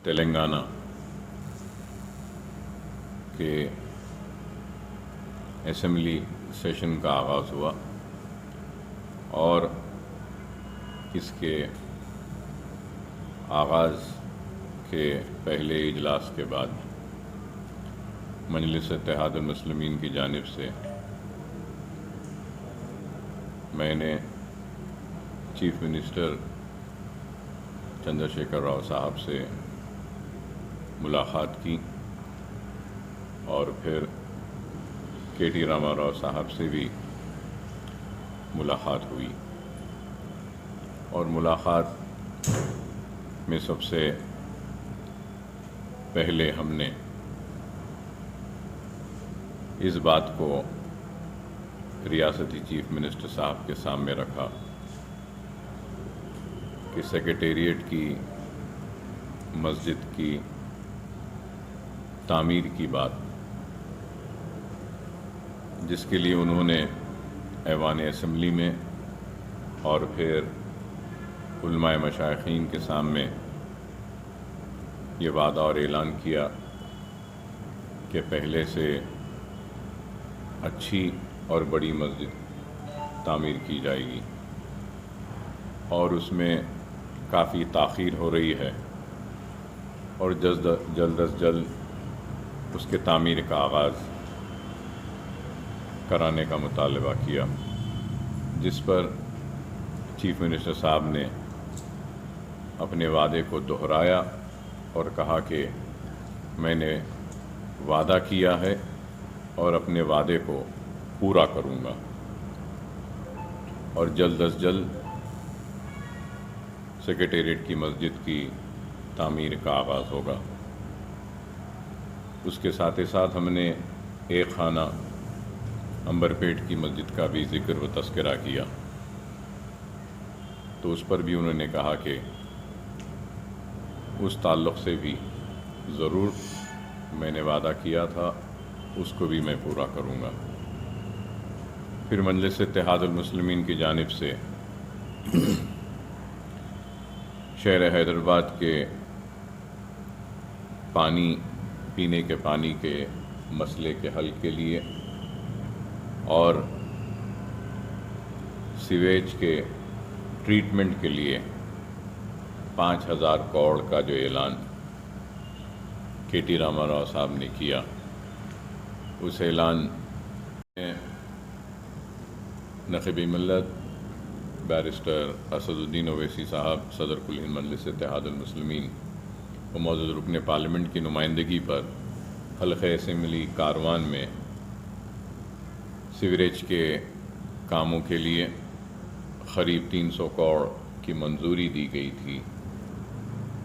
تلنگانہ کے assembly session کا آغاز ہوا اور اس کے آغاز کے پہلے اجلاس کے بعد مجلس اتحاد المسلمین کی جانب سے میں نے چیف منسٹر چندر شیکھر راؤ صاحب سے ملاقات کی اور پھر کے ٹی راما راؤ صاحب سے بھی ملاقات ہوئی، اور ملاقات میں سب سے پہلے ہم نے اس بات کو ریاستی چیف منسٹر صاحب کے سامنے رکھا کہ سیکریٹریٹ کی مسجد کی تعمیر کی بات، جس کے لیے انہوں نے ایوان اسمبلی میں اور پھر علماء مشائخین کے سامنے یہ وعدہ اور اعلان کیا کہ پہلے سے اچھی اور بڑی مسجد تعمیر کی جائے گی، اور اس میں کافی تاخیر ہو رہی ہے اور جلد از جلد اس کے تعمیر کا آغاز کرانے کا مطالبہ کیا، جس پر چیف منسٹر صاحب نے اپنے وعدے کو دہرایا اور کہا کہ میں نے وعدہ کیا ہے اور اپنے وعدے کو پورا کروں گا، اور جلد از جلد سیکریٹریٹ کی مسجد کی تعمیر کا آغاز ہوگا۔ اس کے ساتھ ساتھ ہم نے ایک خانہ امبرپیٹ کی مسجد کا بھی ذکر و تذکرہ کیا، تو اس پر بھی انہوں نے کہا کہ اس تعلق سے بھی ضرور میں نے وعدہ کیا تھا، اس کو بھی میں پورا کروں گا۔ پھر مجلس اتحاد المسلمین کی جانب سے شہر حیدرآباد کے پینے کے پانی کے مسئلے کے حل کے لیے اور سیویج کے ٹریٹمنٹ کے لیے 5,000 کروڑ کا جو اعلان کے ٹی راما راؤ صاحب نے کیا، اس اعلان میں نقیب ملت بیرسٹر اسد الدین اویسی صاحب صدر کل ہند مجلس اتحاد المسلمین و معزز رکن پارلیمنٹ کی نمائندگی پر حلقہ اسمبلی کاروان میں سیوریج کے کاموں کے لیے قریب 300 کروڑ کی منظوری دی گئی تھی،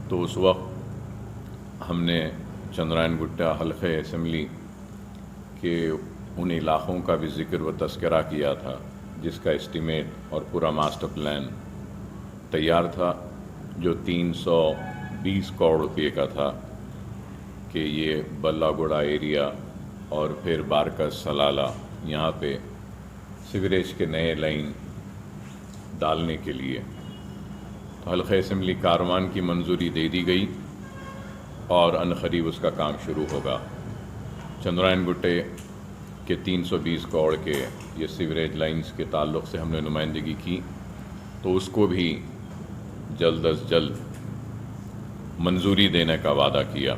تو اس وقت ہم نے چندرائن گٹا حلقہ اسمبلی کے ان علاقوں کا بھی ذکر و تذکرہ کیا تھا جس کا اسٹیمیٹ اور پورا ماسٹر پلان تیار تھا، جو 320 کروڑ روپے کا تھا، کہ یہ بلہ گڑا ایریا اور پھر بارکس سلالہ یہاں پہ سیوریج کے نئے لائن ڈالنے کے لیے۔ تو حلقہ اسمبلی کاروان کی منظوری دے دی گئی اور عنقریب اس کا کام شروع ہوگا۔ چندرائن گٹے کے 320 کروڑ کے یہ سیوریج لائنز کے تعلق سے ہم نے نمائندگی کی، تو اس کو بھی جلد از جلد منظوری دینے کا وعدہ کیا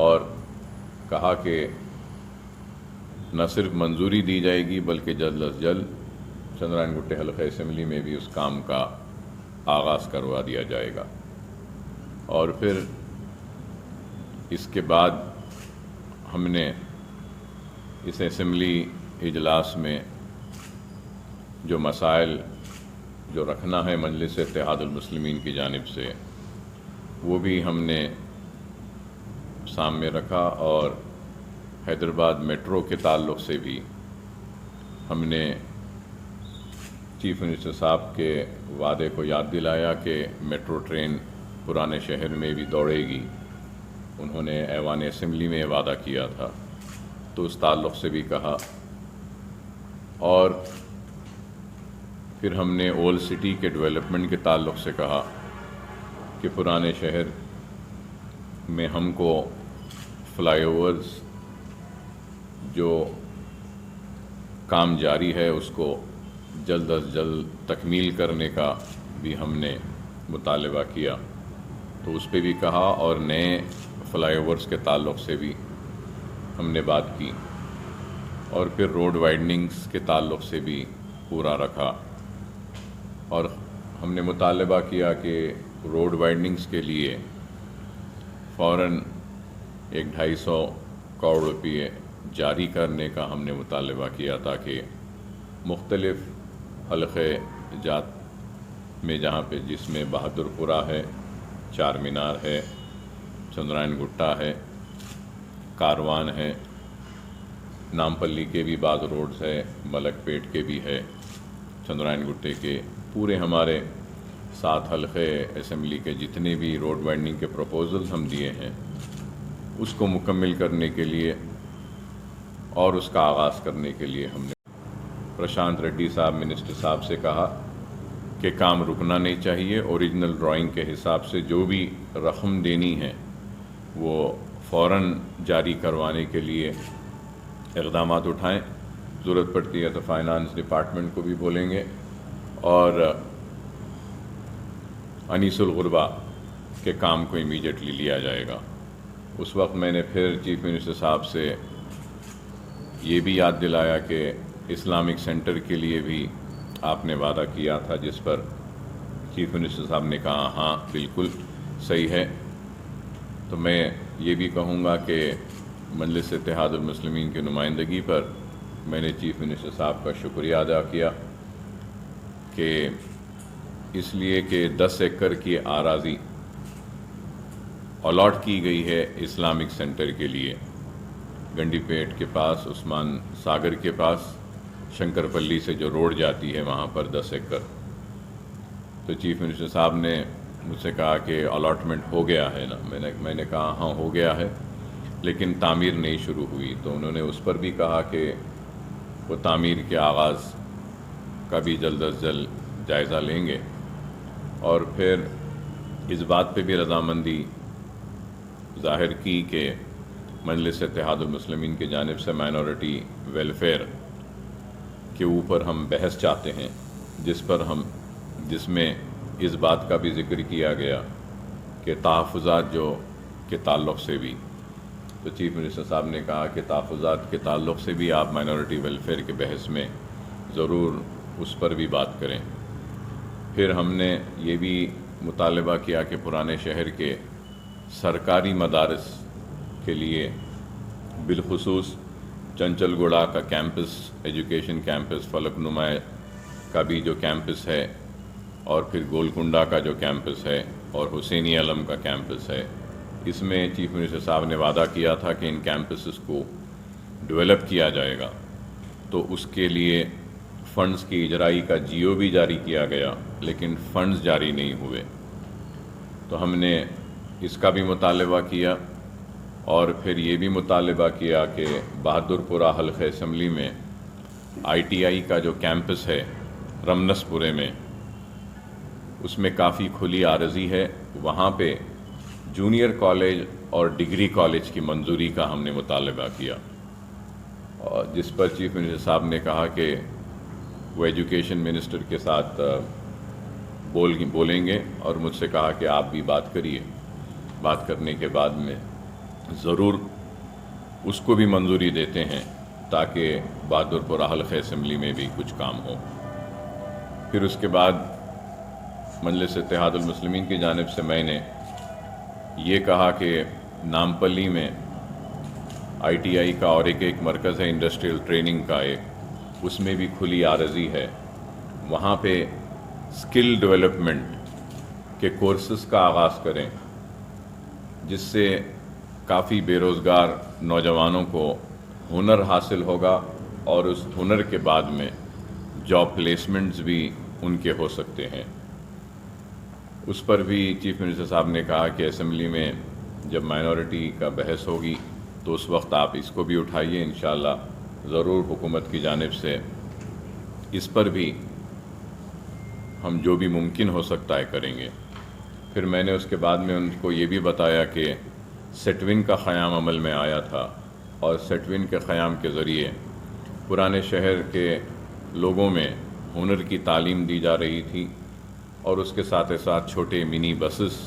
اور کہا کہ نہ صرف منظوری دی جائے گی بلکہ جلد از جلد چندرائن گٹے حلقہ اسمبلی میں بھی اس کام کا آغاز کروا دیا جائے گا۔ اور پھر اس کے بعد ہم نے اس اسمبلی اجلاس میں جو مسائل جو رکھنا ہے مجلس اتحاد المسلمین کی جانب سے، وہ بھی ہم نے سامنے رکھا، اور حیدرآباد میٹرو کے تعلق سے بھی ہم نے چیف منسٹر صاحب کے وعدے کو یاد دلایا کہ میٹرو ٹرین پرانے شہر میں بھی دوڑے گی۔ انہوں نے ایوان اسمبلی میں وعدہ کیا تھا، تو اس تعلق سے بھی کہا، اور پھر ہم نے اولڈ سٹی کے ڈیولپمنٹ کے تعلق سے کہا کہ پرانے شہر میں ہم کو فلائی اوورز جو کام جاری ہے اس کو جلد از جلد تکمیل کرنے کا بھی ہم نے مطالبہ کیا، تو اس پہ بھی کہا، اور نئے فلائی اوورز کے تعلق سے بھی ہم نے بات کی، اور پھر روڈ وائڈننگز کے تعلق سے بھی پورا رکھا، اور ہم نے مطالبہ کیا کہ روڈ وائڈننگز کے لیے فوراً 250 کروڑ روپے جاری کرنے کا ہم نے مطالبہ کیا، تاکہ مختلف حلقے جات میں جس میں بہادر پورہ ہے، چار مینار ہے، چندرائن گٹا ہے، کاروان ہے، نامپلی کے بھی بعض روڈز ہے، ملک پیٹ کے بھی ہے، چندرائن گٹے کے پورے ہمارے 7 حلقے اسمبلی کے جتنے بھی روڈ وائڈننگ کے پروپوزلز ہم دیے ہیں اس کو مکمل کرنے کے لیے اور اس کا آغاز کرنے کے لیے ہم نے پرشانت ریڈی صاحب منسٹر صاحب سے کہا کہ کام رکنا نہیں چاہیے، اوریجنل ڈرائنگ کے حساب سے جو بھی رقم دینی ہے وہ فوراً جاری کروانے کے لیے اقدامات اٹھائیں، ضرورت پڑتی ہے تو فائنانس ڈپارٹمنٹ کو بھی بولیں گے، اور انیس الغربا کے کام کو امیڈیٹلی لیا جائے گا۔ اس وقت میں نے پھر چیف منسٹر صاحب سے یہ بھی یاد دلایا کہ اسلامک سینٹر کے لیے بھی آپ نے وعدہ کیا تھا، جس پر چیف منسٹر صاحب نے کہا ہاں بالکل صحیح ہے۔ تو میں یہ بھی کہوں گا کہ مجلس اتحاد المسلمین کی نمائندگی پر میں نے چیف منسٹر صاحب کا شکریہ ادا کیا کہ اس لیے کہ 10 ایکڑ کی اراضی الاٹ کی گئی ہے اسلامک سینٹر کے لیے، گنڈی پیٹ کے پاس، عثمان ساگر کے پاس، شنکر پلی سے جو روڈ جاتی ہے وہاں پر 10 ایکڑ۔ تو چیف منسٹر صاحب نے مجھ سے کہا کہ الاٹمنٹ ہو گیا ہے نا، میں نے کہا ہاں ہو گیا ہے، لیکن تعمیر نہیں شروع ہوئی۔ تو انہوں نے اس پر بھی کہا کہ وہ تعمیر کے آغاز کا بھی جلد از جلد جائزہ لیں گے، اور پھر اس بات پہ بھی رضامندی ظاہر کی کہ مجلس اتحاد المسلمین کی جانب سے مائنورٹی ویلفیئر کے اوپر ہم بحث چاہتے ہیں، جس میں اس بات کا بھی ذکر کیا گیا کہ تحفظات کے تعلق سے بھی، تو چیف منسٹر صاحب نے کہا کہ تحفظات کے تعلق سے بھی آپ مائنورٹی ویلفیئر کے بحث میں ضرور اس پر بھی بات کریں۔ پھر ہم نے یہ بھی مطالبہ کیا کہ پرانے شہر کے سرکاری مدارس کے لیے، بالخصوص چنچل گوڑا کا کیمپس، ایجوکیشن کیمپس، فلک نما کا بھی جو کیمپس ہے، اور پھر گولکنڈہ کا جو کیمپس ہے، اور حسینی علم کا کیمپس ہے، اس میں چیف منسٹر صاحب نے وعدہ کیا تھا کہ ان کیمپسز کو ڈیولپ کیا جائے گا، تو اس کے لیے فنڈز کی اجرائی کا جیو بھی جاری کیا گیا، لیکن فنڈز جاری نہیں ہوئے۔ تو ہم نے اس کا بھی مطالبہ کیا، اور پھر یہ بھی مطالبہ کیا کہ بہادر پورہ حلقہ اسمبلی میں ITI کا جو کیمپس ہے رمنس پورے میں، اس میں کافی کھلی عارضی ہے، وہاں پہ جونیئر کالج اور ڈگری کالج کی منظوری کا ہم نے مطالبہ کیا، اور جس پر چیف منسٹر صاحب نے کہا کہ وہ ایجوکیشن منسٹر کے ساتھ بولیں گے، اور مجھ سے کہا کہ آپ بھی بات کریے، بات کرنے کے بعد میں ضرور اس کو بھی منظوری دیتے ہیں تاکہ بہادر پورہ حلقہ اسمبلی میں بھی کچھ کام ہو۔ پھر اس کے بعد مجلس اتحاد المسلمین کی جانب سے میں نے یہ کہا کہ نامپلی میں ITI کا اور ایک مرکز ہے انڈسٹریل ٹریننگ کا اس میں بھی کھلی عارضی ہے، وہاں پہ اسکل ڈیولپمنٹ کے کورسز کا آغاز کریں، جس سے کافی بے روزگار نوجوانوں کو ہنر حاصل ہوگا، اور اس ہنر کے بعد میں جاب پلیسمنٹس بھی ان کے ہو سکتے ہیں۔ اس پر بھی چیف منسٹر صاحب نے کہا کہ اسمبلی میں جب مائنورٹی کا بحث ہوگی تو اس وقت آپ اس کو بھی اٹھائیے، انشاءاللہ ضرور حکومت کی جانب سے اس پر بھی ہم جو بھی ممکن ہو سکتا ہے کریں گے۔ پھر میں نے اس کے بعد میں ان کو یہ بھی بتایا کہ سیٹ ون کا قیام عمل میں آیا تھا، اور سیٹ ون کے قیام کے ذریعے پرانے شہر کے لوگوں میں ہنر کی تعلیم دی جا رہی تھی، اور اس کے ساتھ ساتھ چھوٹے منی بسز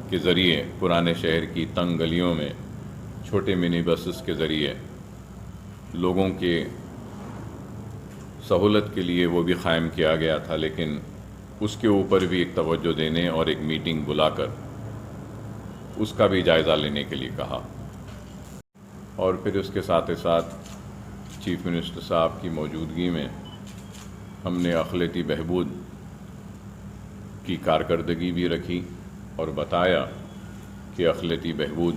کے ذریعے پرانے شہر کی تنگ گلیوں میں چھوٹے منی بسز کے ذریعے لوگوں کے سہولت کے لیے وہ بھی قائم کیا گیا تھا، لیکن اس کے اوپر بھی ایک توجہ دینے اور ایک میٹنگ بلا کر اس کا بھی جائزہ لینے کے لیے کہا۔ اور پھر اس کے ساتھ ساتھ چیف منسٹر صاحب کی موجودگی میں ہم نے اقلیتی بہبود کی کارکردگی بھی رکھی اور بتایا کہ اقلیتی بہبود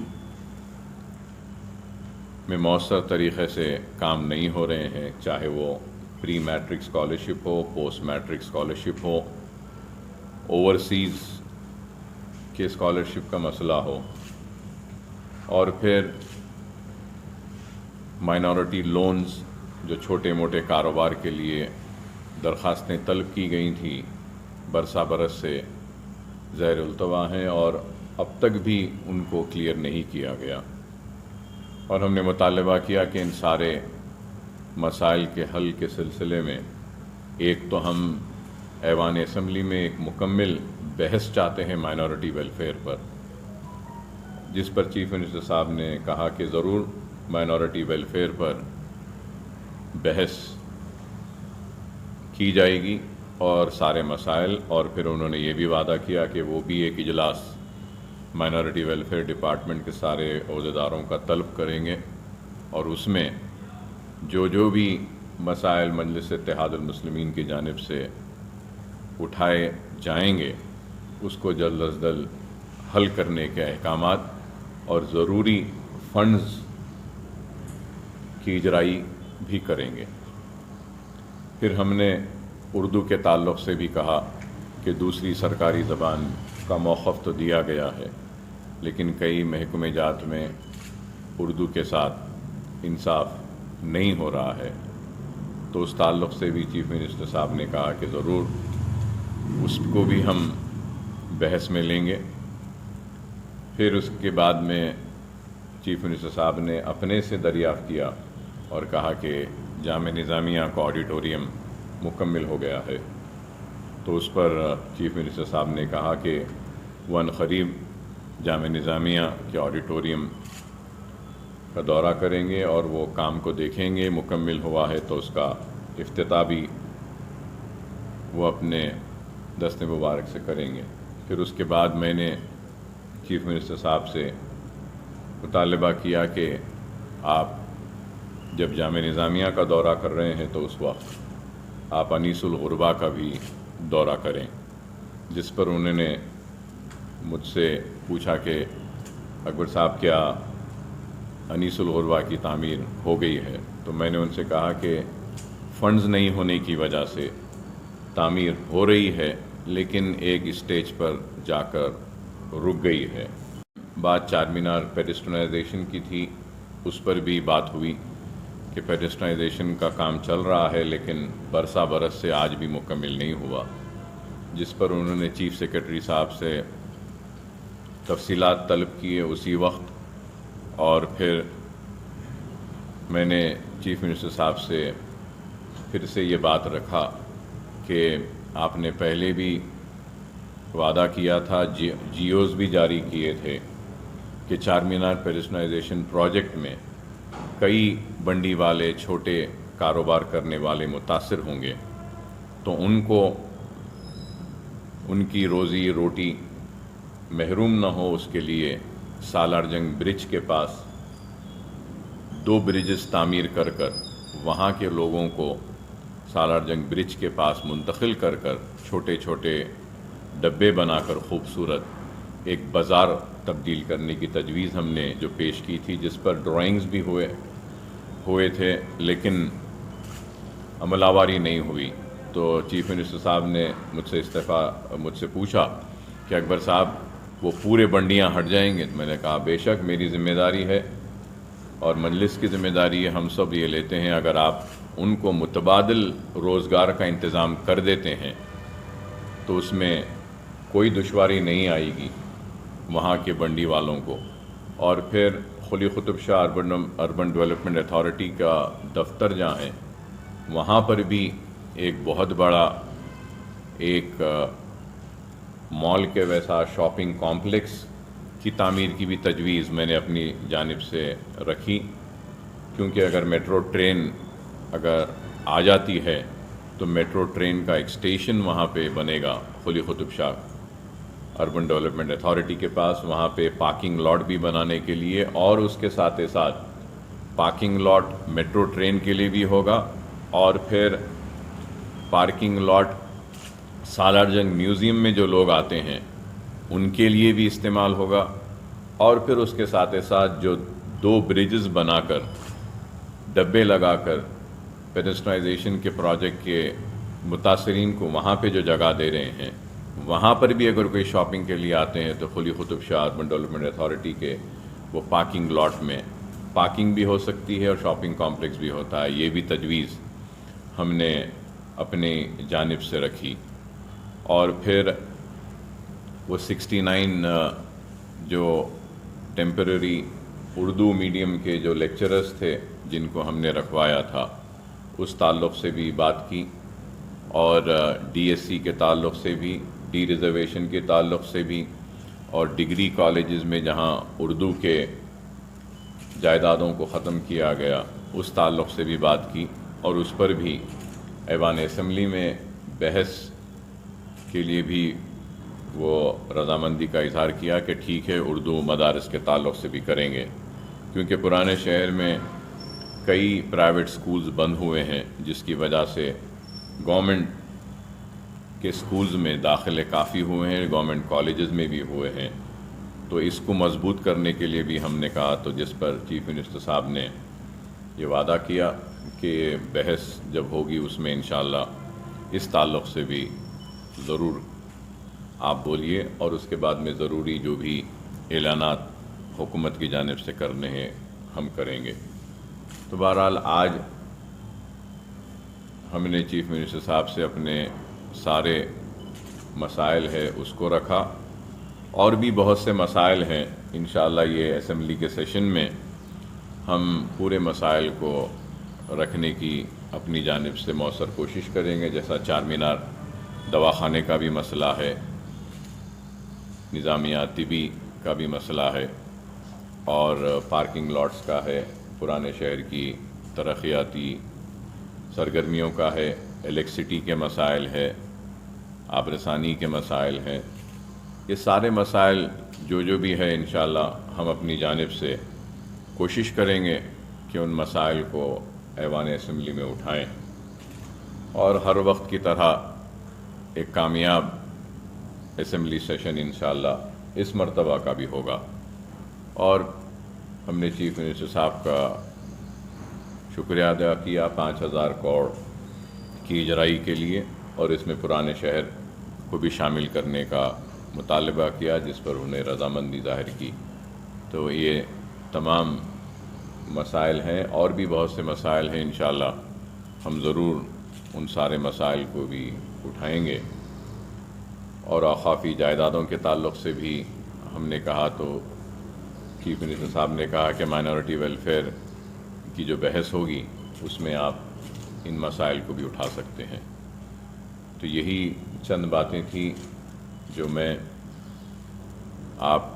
میں مؤثر طریقے سے کام نہیں ہو رہے ہیں، چاہے وہ پری میٹرک اسکالرشپ ہو، پوسٹ میٹرک اسکالرشپ ہو، اوورسیز کے اسکالرشپ کا مسئلہ ہو، اور پھر مائنورٹی لونز جو چھوٹے موٹے کاروبار کے لیے درخواستیں طلب کی گئی تھیں برسا برس سے زیر التوا ہیں اور اب تک بھی ان کو کلیئر نہیں کیا گیا۔ اور ہم نے مطالبہ کیا کہ ان سارے مسائل کے حل کے سلسلے میں ایک تو ہم ایوان اسمبلی میں ایک مکمل بحث چاہتے ہیں مائنورٹی ویلفیئر پر، جس پر چیف منسٹر صاحب نے کہا کہ ضرور مائنورٹی ویلفیئر پر بحث کی جائے گی اور سارے مسائل، اور پھر انہوں نے یہ بھی وعدہ کیا کہ وہ بھی ایک اجلاس مائنورٹی ویلفیئر ڈپارٹمنٹ کے سارے عہدیداروں کا طلب کریں گے، اور اس میں جو بھی مسائل مجلس اتحاد المسلمین کی جانب سے اٹھائے جائیں گے اس کو جلد از جلد حل کرنے کے احکامات اور ضروری فنڈز کی اجرائی بھی کریں گے۔ پھر ہم نے اردو کے تعلق سے بھی کہا کہ دوسری سرکاری زبان کا موقف تو دیا گیا ہے، لیکن کئی محکمہ جات میں اردو کے ساتھ انصاف نہیں ہو رہا ہے، تو اس تعلق سے بھی چیف منسٹر صاحب نے کہا کہ ضرور اس کو بھی ہم بحث میں لیں گے۔ پھر اس کے بعد میں چیف منسٹر صاحب نے اپنے سے دریافت کیا اور کہا کہ جامعہ نظامیہ کا آڈیٹوریم مکمل ہو گیا ہے، تو اس پر چیف منسٹر صاحب نے کہا کہ وہ عنقریب جامعہ نظامیہ کے آڈیٹوریم کا دورہ کریں گے اور وہ کام کو دیکھیں گے، مکمل ہوا ہے تو اس کا افتتاح بھی وہ اپنے دست مبارک سے کریں گے۔ پھر اس کے بعد میں نے چیف منسٹر صاحب سے مطالبہ کیا کہ آپ جب جامعہ نظامیہ کا دورہ کر رہے ہیں تو اس وقت آپ انیس الغربا کا بھی دورہ کریں، جس پر انہوں نے مجھ سے پوچھا کہ اکبر صاحب کیا انیس الغربا کی تعمیر ہو گئی ہے؟ تو میں نے ان سے کہا کہ فنڈز نہیں ہونے کی وجہ سے تعمیر ہو رہی ہے، لیکن ایک اسٹیج پر جا کر رک گئی ہے۔ بات چار مینار پیڈسٹرائزیشن کی تھی، اس پر بھی بات ہوئی کہ پیڈسٹرائزیشن کا کام چل رہا ہے، لیکن برسا برس سے آج بھی مکمل نہیں ہوا، جس پر انہوں نے چیف سیکرٹری صاحب سے تفصیلات طلب کیے اسی وقت، اور پھر میں نے چیف منسٹر صاحب سے پھر سے یہ بات رکھا کہ آپ نے پہلے بھی وعدہ کیا تھا، جیوز بھی جاری کیے تھے کہ چار مینار پیڈسٹرائزیشن پروجیکٹ میں کئی بنڈی والے چھوٹے کاروبار کرنے والے متاثر ہوں گے، تو ان کو ان کی روزی روٹی محروم نہ ہو، اس کے لیے سالار جنگ برج کے پاس 2 برجز تعمیر کر وہاں کے لوگوں کو سالار جنگ برج کے پاس منتقل کر چھوٹے چھوٹے ڈبے بنا کر خوبصورت ایک بازار تبدیل کرنے کی تجویز ہم نے جو پیش کی تھی، جس پر ڈرائنگز بھی ہوئے تھے، لیکن عمل آوری نہیں ہوئی۔ تو چیف منسٹر صاحب نے مجھ سے پوچھا کہ اکبر صاحب وہ پورے بنڈیاں ہٹ جائیں گے؟ میں نے کہا بے شک میری ذمہ داری ہے اور مجلس کی ذمہ داری ہے، ہم سب یہ لیتے ہیں، اگر آپ ان کو متبادل روزگار کا انتظام کر دیتے ہیں تو اس میں کوئی دشواری نہیں آئے گی وہاں کے بنڈی والوں کو، اور پھر Quli Qutb Shah urban development authority کا دفتر جہاں ہے وہاں پر بھی ایک بہت بڑا ایک مال کے ویسا شاپنگ کمپلیکس کی تعمیر کی بھی تجویز میں نے اپنی جانب سے رکھی، کیونکہ اگر میٹرو ٹرین اگر آ جاتی ہے تو میٹرو ٹرین کا ایک اسٹیشن وہاں پہ بنے گا Quli Qutb Shah urban development authority کے پاس، وہاں پہ پارکنگ لاٹ بھی بنانے کے لیے، اور اس کے ساتھ پارکنگ لاٹ میٹرو ٹرین کے لیے بھی ہوگا، اور پھر پارکنگ لاٹ سالار جنگ میوزیم میں جو لوگ آتے ہیں ان کے لیے بھی استعمال ہوگا، اور پھر اس کے ساتھ جو 2 برجز بنا کر ڈبے لگا کر پیڈسٹرائزیشن کے پروجیکٹ کے متاثرین کو وہاں پہ جو جگہ دے رہے ہیں، وہاں پر بھی اگر کوئی شاپنگ کے لیے آتے ہیں تو Quli Qutb Shah urban development authority کے وہ پارکنگ لاٹ میں پارکنگ بھی ہو سکتی ہے اور شاپنگ کمپلیکس بھی ہوتا ہے۔ یہ بھی تجویز ہم نے اپنی جانب سے رکھی۔ اور پھر وہ 69 جو ٹیمپرری اردو میڈیم کے جو لیکچررز تھے جن کو ہم نے رکھوایا تھا، اس تعلق سے بھی بات کی، اور ڈی ایس سی کے تعلق سے بھی، ڈی ریزرویشن کے تعلق سے بھی، اور ڈگری کالجز میں جہاں اردو کے جائیدادوں کو ختم کیا گیا اس تعلق سے بھی بات کی، اور اس پر بھی ایوان اسمبلی میں بحث کے لیے بھی وہ رضامندی کا اظہار کیا کہ ٹھیک ہے اردو مدارس کے تعلق سے بھی کریں گے، کیونکہ پرانے شہر میں کئی پرائیویٹ سکولز بند ہوئے ہیں جس کی وجہ سے گورنمنٹ کے سکولز میں داخلے کافی ہوئے ہیں، گورنمنٹ کالجز میں بھی ہوئے ہیں، تو اس کو مضبوط کرنے کے لیے بھی ہم نے کہا، تو جس پر چیف منسٹر صاحب نے یہ وعدہ کیا کہ بحث جب ہوگی اس میں انشاءاللہ اس تعلق سے بھی ضرور آپ بولیے، اور اس کے بعد میں ضروری جو بھی اعلانات حکومت کی جانب سے کرنے ہیں ہم کریں گے۔ تو بہرحال آج ہم نے چیف منسٹر صاحب سے اپنے سارے مسائل ہے اس کو رکھا، اور بھی بہت سے مسائل ہیں، انشاءاللہ یہ اسمبلی کے سیشن میں ہم پورے مسائل کو رکھنے کی اپنی جانب سے مؤثر کوشش کریں گے، جیسا چار مینار دواخانے کا بھی مسئلہ ہے، نظامیہ طبی کا بھی مسئلہ ہے، اور پارکنگ لاٹس کا ہے، پرانے شہر کی ترقیاتی سرگرمیوں کا ہے، الیکٹرسٹی کے مسائل ہے، آبرسانی کے مسائل ہیں، یہ سارے مسائل جو بھی ہے انشاءاللہ ہم اپنی جانب سے کوشش کریں گے کہ ان مسائل کو ایوان اسمبلی میں اٹھائیں، اور ہر وقت کی طرح ایک کامیاب اسمبلی سیشن انشاءاللہ اس مرتبہ کا بھی ہوگا۔ اور ہم نے چیف منسٹر صاحب کا شکریہ ادا کیا 5,000 کروڑ کی اجرائی کے لیے، اور اس میں پرانے شہر کو بھی شامل کرنے کا مطالبہ کیا، جس پر انہیں رضامندی ظاہر کی۔ تو یہ تمام مسائل ہیں، اور بھی بہت سے مسائل ہیں، انشاءاللہ ہم ضرور ان سارے مسائل کو بھی اٹھائیں گے۔ اور اوقافی جائیدادوں کے تعلق سے بھی ہم نے کہا، تو چیف منسٹر صاحب نے کہا کہ مائنورٹی ویلفیئر کی جو بحث ہوگی اس میں آپ ان مسائل کو بھی اٹھا سکتے ہیں۔ تو یہی چند باتیں تھیں جو میں آپ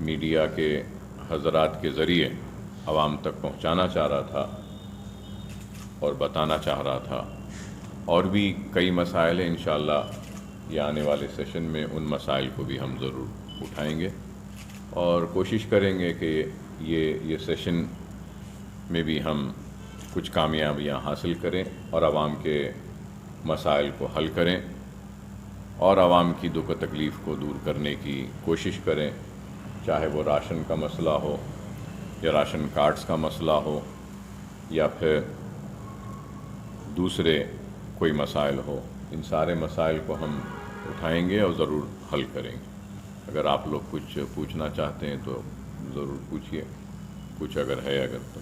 میڈیا کے حضرات کے ذریعے عوام تک پہنچانا چاہ رہا تھا اور بتانا چاہ رہا تھا، اور بھی کئی مسائل ہیں، انشاءاللہ یہ آنے والے سیشن میں ان مسائل کو بھی ہم ضرور اٹھائیں گے، اور کوشش کریں گے کہ یہ سیشن میں بھی ہم کچھ کامیابیاں حاصل کریں اور عوام کے مسائل کو حل کریں، اور عوام کی دکھ و تکلیف کو دور کرنے کی کوشش کریں، چاہے وہ راشن کا مسئلہ ہو یا راشن کارڈز کا مسئلہ ہو یا پھر دوسرے کوئی مسائل ہو، ان سارے مسائل کو ہم اٹھائیں گے اور ضرور حل کریں گے۔ اگر آپ لوگ کچھ پوچھنا چاہتے ہیں تو ضرور پوچھیے، کچھ اگر ہے تو۔